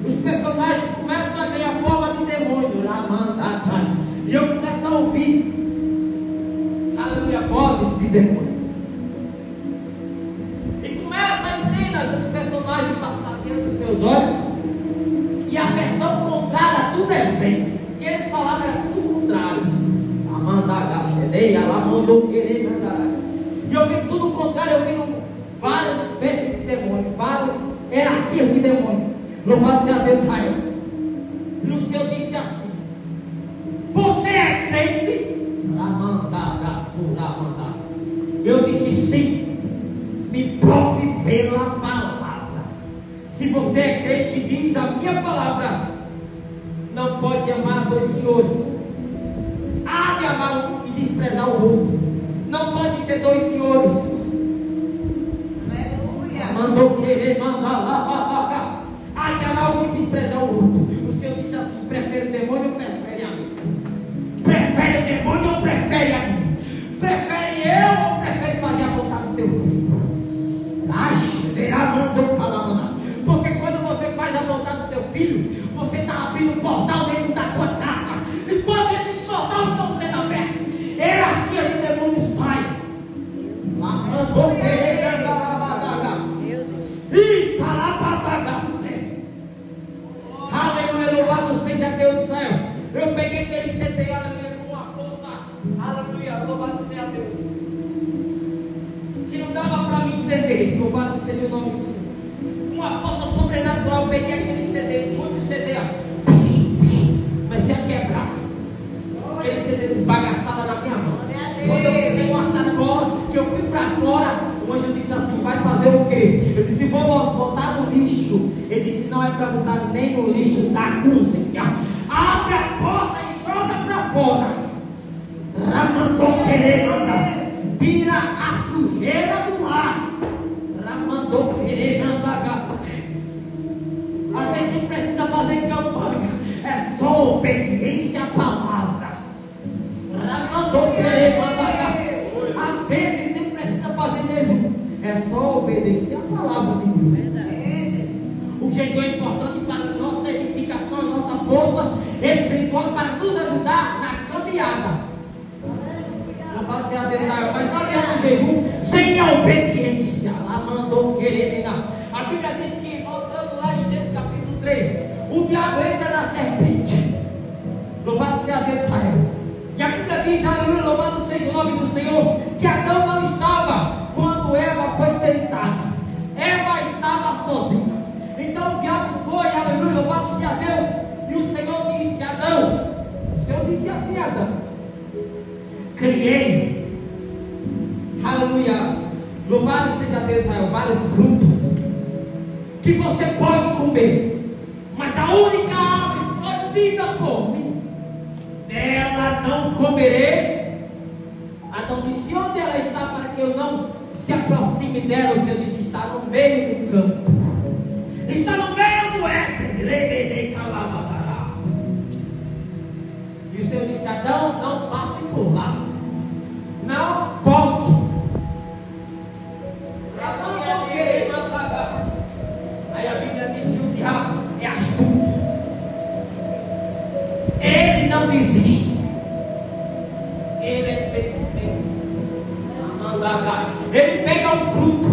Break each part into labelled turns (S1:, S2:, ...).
S1: Os personagens começam a ganhar forma de demônio. E eu começo a ouvir, aleluia, vozes de demônio. E começam as cenas, os personagens passam diante dos meus olhos. E a versão contrária do desenho, que eles falavam era tudo contrário. E eu vi tudo o contrário, eu vi várias espécies de demônios, várias hierarquias de demônios. Louvado seja Deus, Israel. E o Senhor disse assim: você é crente? Eu disse sim. Me prove pela palavra. Se você é crente, diz a minha palavra: não pode amar dois senhores. Há de amar um e desprezar o outro. Não pode ter dois senhores. Mandou querer, mandar lá. Há de amar um e desprezar o outro. O Senhor disse assim: prefere o demônio ou prefere a mim? Prefere o demônio ou prefere a mim? Prefere eu ou prefere fazer a vontade do teu filho? Porque quando você faz a vontade do teu filho, você está abrindo um portal dentro da tua casa. E quando esses portais estão sendo abertos, hierarquia de demônios sai. Mandou querer. Aleluia, louvado seja Deus do céu. Eu peguei aquele CD, aleluia, com uma força, aleluia, louvado seja Deus, que não dava para mim entender. Louvado seja o nome do Senhor. Uma força sobrenatural. Eu peguei aquele CD, muito CD, comecei a quebrar. Aquele CD desbagaçava na minha mão. Quando eu peguei uma sacola, que eu fui para fora, o anjo disse assim: vai fazer o quê? Eu disse: vou botar no lixo. Ele disse: não é para botar nem no lixo da cozinha. Abre a porta e joga para fora. Ramandou querer mandar. Tira a sujeira do lar. Ramandou querer mandar gastar. A gente não precisa fazer campanha, é só obediência à palavra. Ramandou querer mandar gastar. Às vezes nem precisa fazer jejum, é só obedecer a palavra de Deus. O jejum é importante para a nossa edificação, a nossa força espiritual, para nos ajudar na caminhada. Não pode ser a Deus, mas não adianta o jejum sem a obediência. Lá mandou querer. A Bíblia diz que, voltando lá em Gênesis capítulo 3, o diabo entra na serpente. Louvado seja Deus, Israel. E a Bíblia diz, aleluia, louvado seja o nome do Senhor, que Adão não estava quando Eva foi tentada. Eva estava sozinha. Então o diabo foi, aleluia, louvado seja Deus. E o Senhor disse: Adão, o Senhor disse assim: Adão, criei, aleluia, louvado seja Deus, Israel, vários frutos que você pode comer, mas a única árvore proibida por mim, dela não comereis. Adão disse: onde ela está para que eu não se aproxime dela? O Senhor disse: está no meio do campo, está no meio do éter. E o Senhor disse: Adão, não passe por lá, não toque. Adão não querer matar. Aí a Bíblia diz que o diabo é astuto, ele não desiste, ele é persistente. Ele pega um fruto,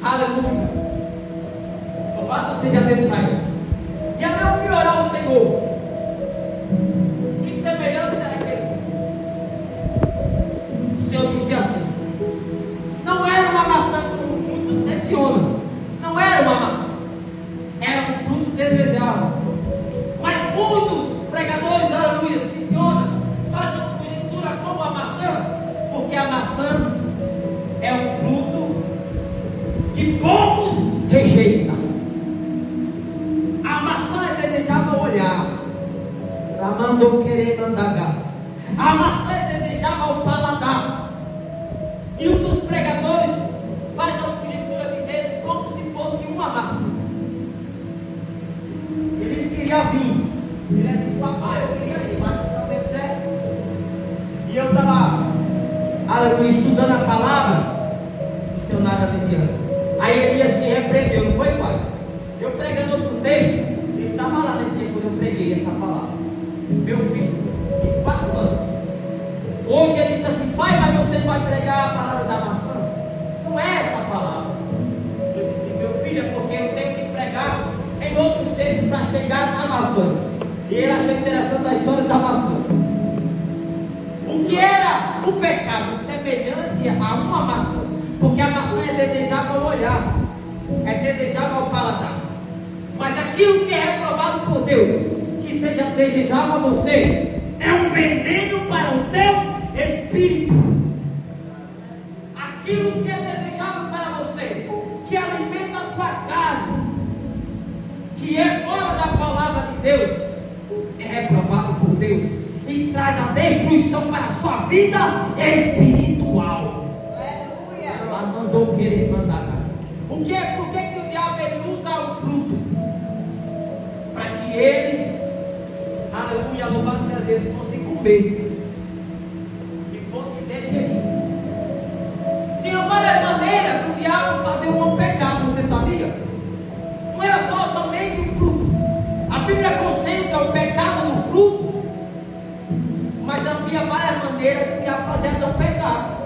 S1: aleluia, louvado seja Deus, Israel. E aí eu fui orar ao Senhor: que semelhança é aquele? O Senhor disse assim: não era uma maçã como muitos mencionam, não era uma maçã, era um fruto desejável. Mas muitos pregadores, aleluia, mencionam, fazem uma conjectura como a maçã, porque a maçã é um fruto que poucos rejeitam. A maçã é desejável ao olhar, ela mandou querer mandar gás. A maçã é desejável ao paladar. E um dos pregadores faz a conjectura dizendo como se fosse uma maçã. Eles queriam vir. Ele disse: papai, eu queria ir, mas não deu certo. E eu estava, aleluia, estudando a palavra, missionária de Diana. Aí Elias me repreendeu, não foi, pai? Eu pregando texto, ele estava lá nesse tempo quando eu preguei essa palavra. Meu filho, de 4 anos. Hoje ele disse assim: pai, mas você vai pregar a palavra da maçã? Não é essa a palavra. Eu disse: meu filho, é porque eu tenho que pregar em outros textos para chegar na maçã. E ele achou interessante a história da maçã. O que era o pecado? Semelhante a uma maçã. Porque a maçã é desejável ao olhar, é desejável ao paladar. Mas aquilo que é reprovado por Deus, que seja desejável a você, é um veneno para o teu espírito. Aquilo que é desejável para você, que alimenta a tua carne, que é fora da palavra de Deus, é reprovado por Deus e traz a destruição para a sua vida espiritual. Ela mandou querer mandar. Por que que o diabo ele usa o fruto? Para que ele, aleluia, louvado seja Deus, fosse comer e fosse digerir. Tinha várias maneiras do diabo fazer o homem pecar, você sabia? Não era somente o fruto. A Bíblia concentra o pecado no fruto, mas havia várias maneiras do diabo fazer Adão pecar.